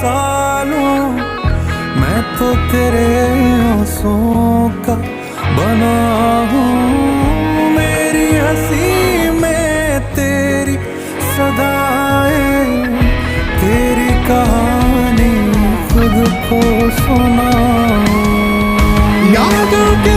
सालों मैं तो तेरे आंसुओं का बना हूँ। मेरी हंसी में तेरी सदाएं, तेरी कहानी खुद को सुनाऊं। यादों के